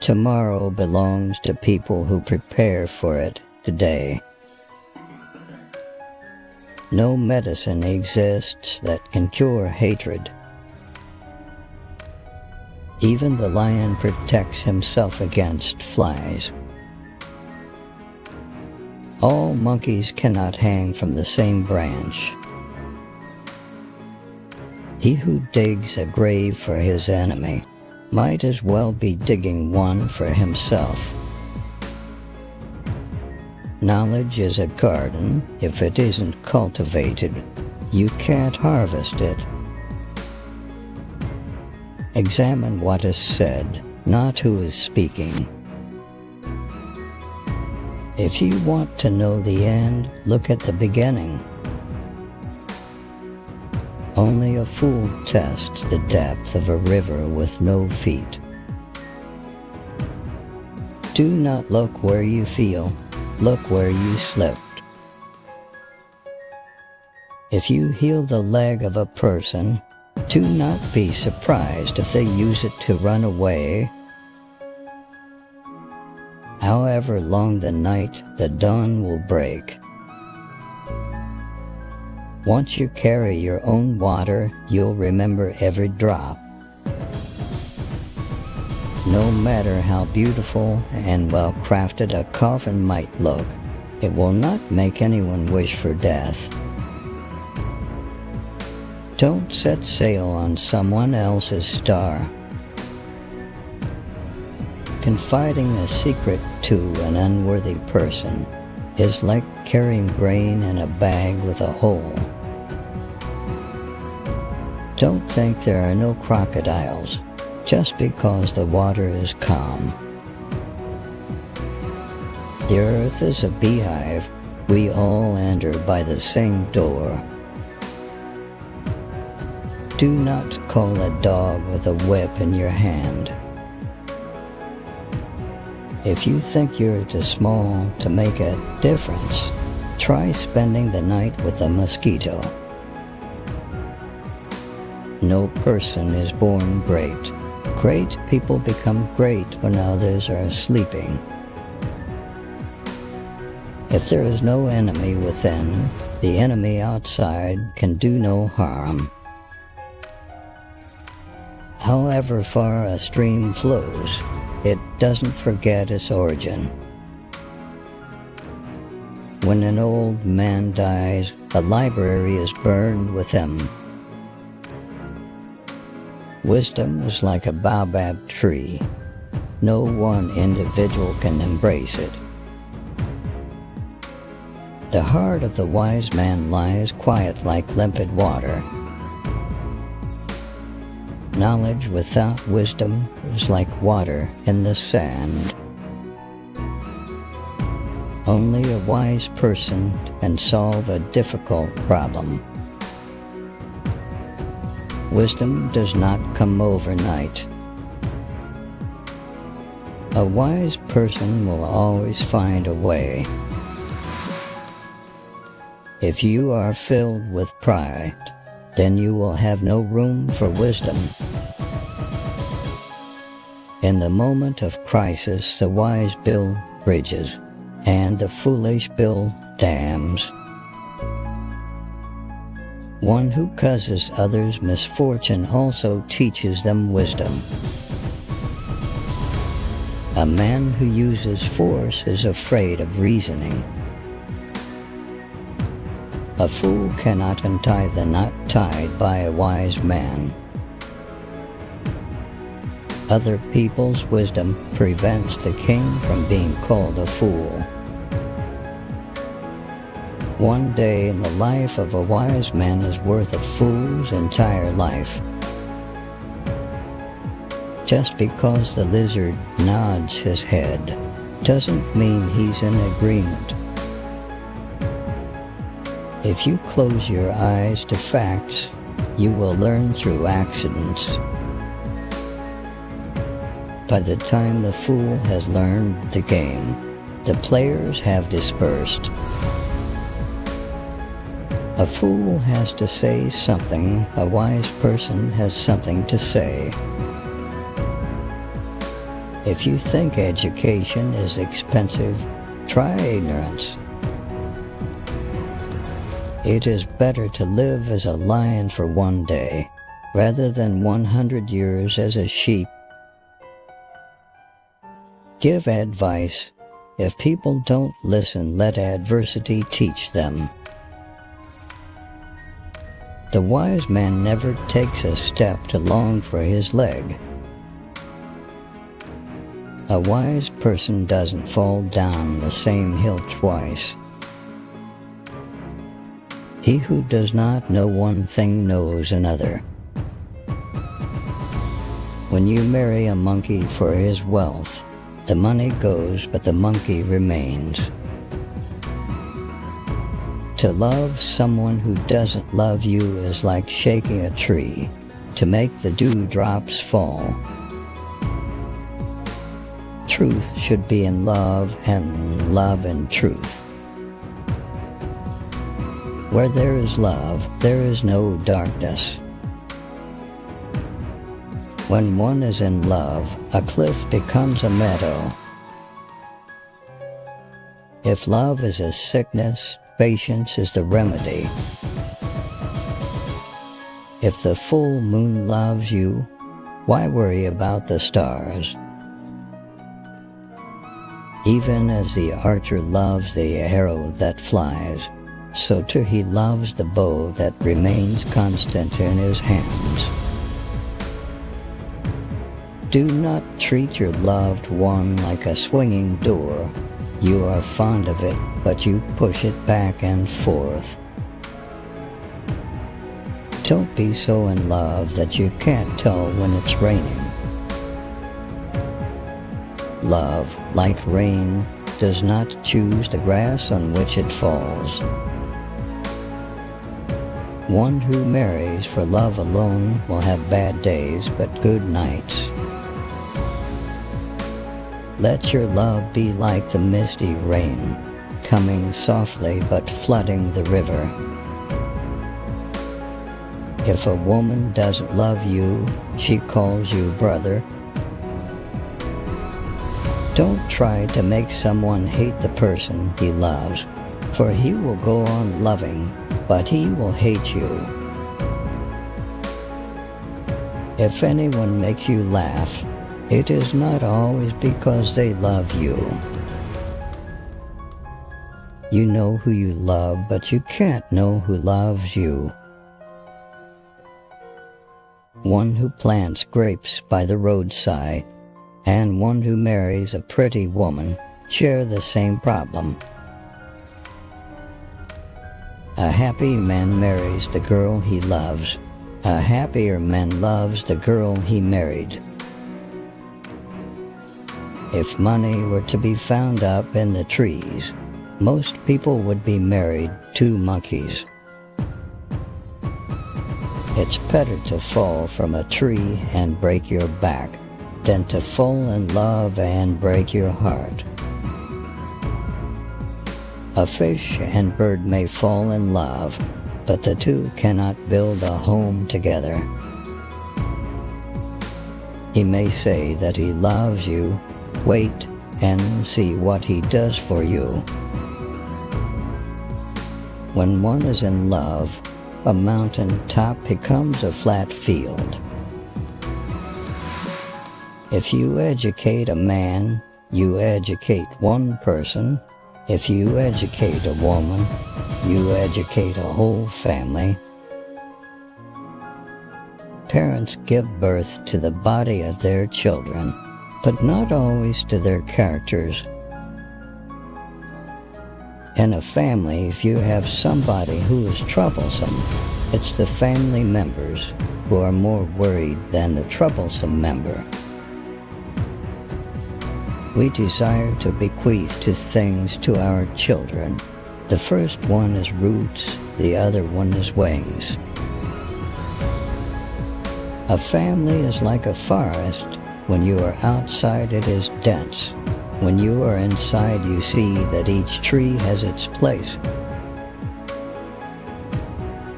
Tomorrow belongs to people who prepare for it today. No medicine exists that can cure hatred. Even the lion protects himself against flies. All monkeys cannot hang from the same branch. He who digs a grave for his enemy might as well be digging one for himself. Knowledge is a garden. If it isn't cultivated, you can't harvest it. Examine what is said, not who is speaking. If you want to know the end, look at the beginning. Only a fool tests the depth of a river with no feet. Do not look where you feel, look where you slipped. If you heal the leg of a person, do not be surprised if they use it to run away. However long the night, the dawn will break. Once you carry your own water, you'll remember every drop. No matter how beautiful and well-crafted a coffin might look, it will not make anyone wish for death. Don't set sail on someone else's star. Confiding a secret to an unworthy person is like carrying grain in a bag with a hole. Don't think there are no crocodiles just because the water is calm. The earth is a beehive. We all enter by the same door. Do not call a dog with a whip in your hand. If you think you're too small to make a difference, try spending the night with a mosquito. No person is born great. Great people become great when others are sleeping. If there is no enemy within, the enemy outside can do no harm. However far a stream flows, it doesn't forget its origin. When an old man dies, a library is burned with him. Wisdom is like a baobab tree. No one individual can embrace it. The heart of the wise man lies quiet like limpid water. Knowledge without wisdom is like water in the sand. Only a wise person can solve a difficult problem. Wisdom does not come overnight. A wise person will always find a way. If you are filled with pride, then you will have no room for wisdom. In the moment of crisis, the wise build bridges, and the foolish build dams. One who causes others misfortune also teaches them wisdom. A man who uses force is afraid of reasoning. A fool cannot untie the knot tied by a wise man. Other people's wisdom prevents the king from being called a fool. One day in the life of a wise man is worth a fool's entire life. Just because the lizard nods his head doesn't mean he's in agreement. If you close your eyes to facts, you will learn through accidents. By the time the fool has learned the game, the players have dispersed. A fool has to say something, a wise person has something to say. If you think education is expensive, try ignorance. It is better to live as a lion for one day, rather than 100 years as a sheep. Give advice. If people don't listen, let adversity teach them. The wise man never takes a step to long for his leg. A wise person doesn't fall down the same hill twice. He who does not know one thing knows another. When you marry a monkey for his wealth, the money goes, but the monkey remains. To love someone who doesn't love you is like shaking a tree to make the dewdrops fall. Truth should be in love, and love in truth. Where there is love, there is no darkness. When one is in love, a cliff becomes a meadow. If love is a sickness, patience is the remedy. If the full moon loves you, why worry about the stars? Even as the archer loves the arrow that flies, so too he loves the bow that remains constant in his hands. Do not treat your loved one like a swinging door. You are fond of it, but you push it back and forth. Don't be so in love that you can't tell when it's raining. Love, like rain, does not choose the grass on which it falls. One who marries for love alone will have bad days but good nights. Let your love be like the misty rain, coming softly but flooding the river. If a woman doesn't love you, she calls you brother. Don't try to make someone hate the person he loves, for he will go on loving, but he will hate you. If anyone makes you laugh, it is not always because they love you. You know who you love, but you can't know who loves you. One who plants grapes by the roadside and one who marries a pretty woman share the same problem. A happy man marries the girl he loves. A happier man loves the girl he married. If money were to be found up in the trees, most people would be married to monkeys. It's better to fall from a tree and break your back than to fall in love and break your heart. A fish and bird may fall in love, but the two cannot build a home together. He may say that he loves you. Wait and see what he does for you. When one is in love, a mountain top becomes a flat field. If you educate a man, you educate one person. If you educate a woman, you educate a whole family. Parents give birth to the body of their children, but not always to their characters. In a family, if you have somebody who is troublesome, it's the family members who are more worried than the troublesome member. We desire to bequeath two things to our children. The first one is roots, the other one is wings. A family is like a forest. When you are outside, it is dense. When you are inside, you see that each tree has its place.